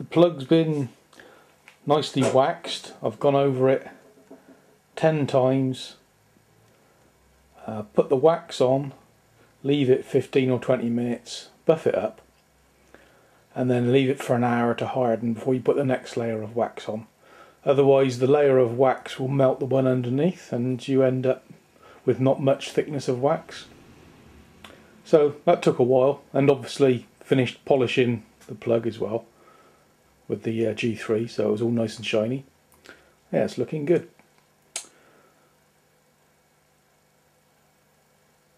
The plug's been nicely waxed. I've gone over it 10 times, put the wax on, leave it 15 or 20 minutes, buff it up, and then leave it for an hour to harden before you put the next layer of wax on. Otherwise the layer of wax will melt the one underneath and you end up with not much thickness of wax. So that took a while, and obviously finished polishing the plug as well with the G3, so it was all nice and shiny. Yeah, it's looking good.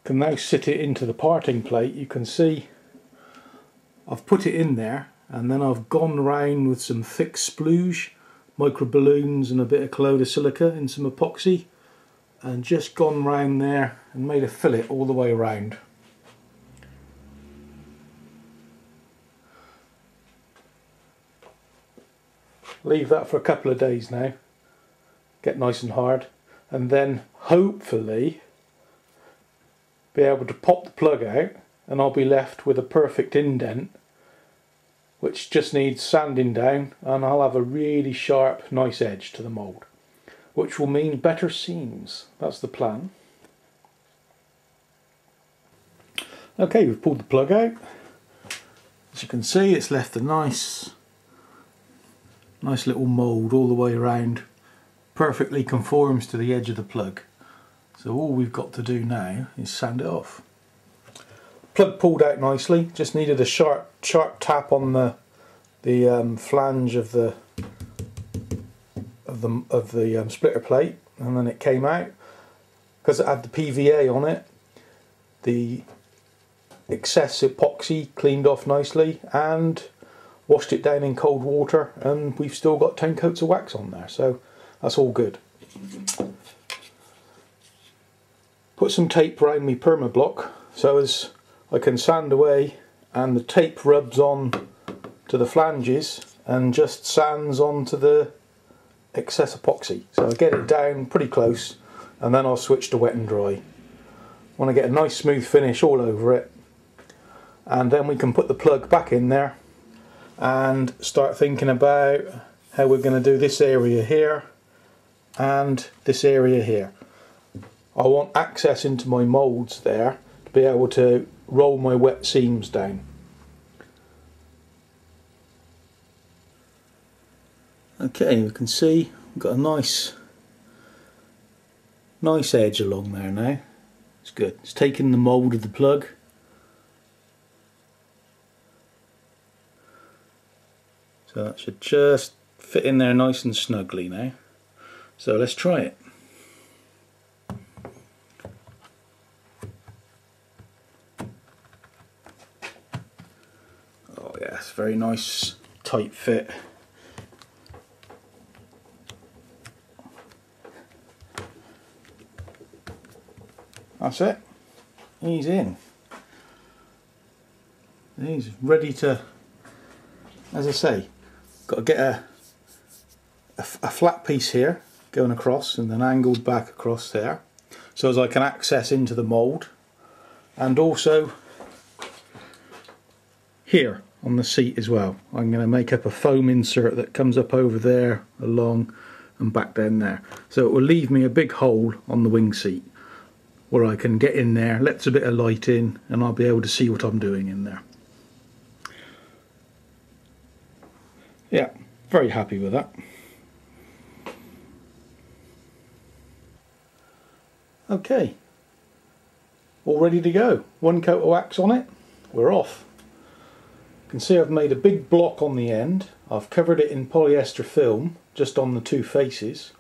Can now sit it into the parting plate. You can see I've put it in there, and then I've gone round with some thick splooge, micro balloons and a bit of colloidal silica and some epoxy, and just gone round there and made a fillet all the way around. Leave that for a couple of days now, get nice and hard, and then hopefully be able to pop the plug out and I'll be left with a perfect indent which just needs sanding down, and I'll have a really sharp, nice edge to the mould, which will mean better seams. That's the plan. Okay, we've pulled the plug out. As you can see, it's left a nice little mould all the way around, perfectly conforms to the edge of the plug. So all we've got to do now is sand it off. Plug pulled out nicely, just needed a sharp tap on the flange of the splitter plate, and then it came out. Because it had the PVA on it, the excess epoxy cleaned off nicely and washed it down in cold water, and we've still got 10 coats of wax on there, so that's all good. Put some tape around me permablock so as I can sand away and the tape rubs on to the flanges and just sands onto the excess epoxy. So I get it down pretty close and then I'll switch to wet and dry. Want to get a nice smooth finish all over it, and then we can put the plug back in there and start thinking about how we're going to do this area here and this area here. I want access into my moulds there to be able to roll my wet seams down. Okay, we can see we've got a nice edge along there now. It's good. It's taken the mould of the plug. So that should just fit in there nice and snugly now. So let's try it. Oh yeah, it's a very nice tight fit. That's it. He's in. He's ready to, as I say, got to get a flat piece here going across and then angled back across there so as I can access into the mould, and also here on the seat as well. I'm going to make up a foam insert that comes up over there, along and back down there, so it will leave me a big hole on the wing seat where I can get in there, lets a bit of light in, and I'll be able to see what I'm doing in there. Yeah, very happy with that. Okay, all ready to go. One coat of wax on it, we're off. You can see I've made a big block on the end. I've covered it in polyester film just on the two faces.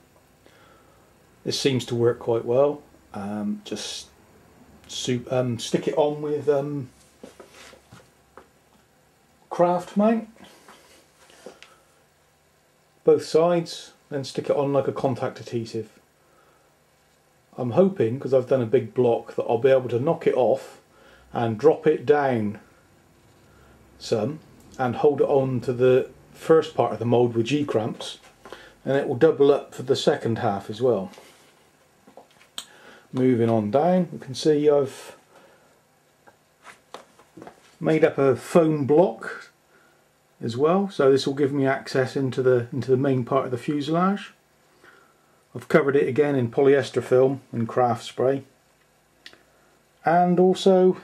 This seems to work quite well. Just stick it on with craft mount, both sides, then stick it on like a contact adhesive. I'm hoping, because I've done a big block, that I'll be able to knock it off and drop it down some and hold it on to the first part of the mould with G-cramps, and it will double up for the second half as well. Moving on down, you can see I've made up a foam block as well, so this will give me access into the main part of the fuselage. I've covered it again in polyester film and craft spray, and also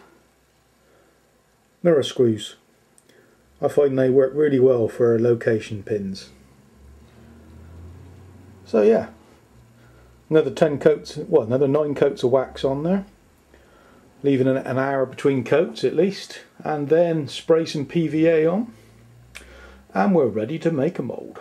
mirror screws. I find they work really well for location pins. So yeah, another 10 coats, well, another 9 coats of wax on there, leaving an hour between coats at least, and then spray some PVA on, and we're ready to make a mould.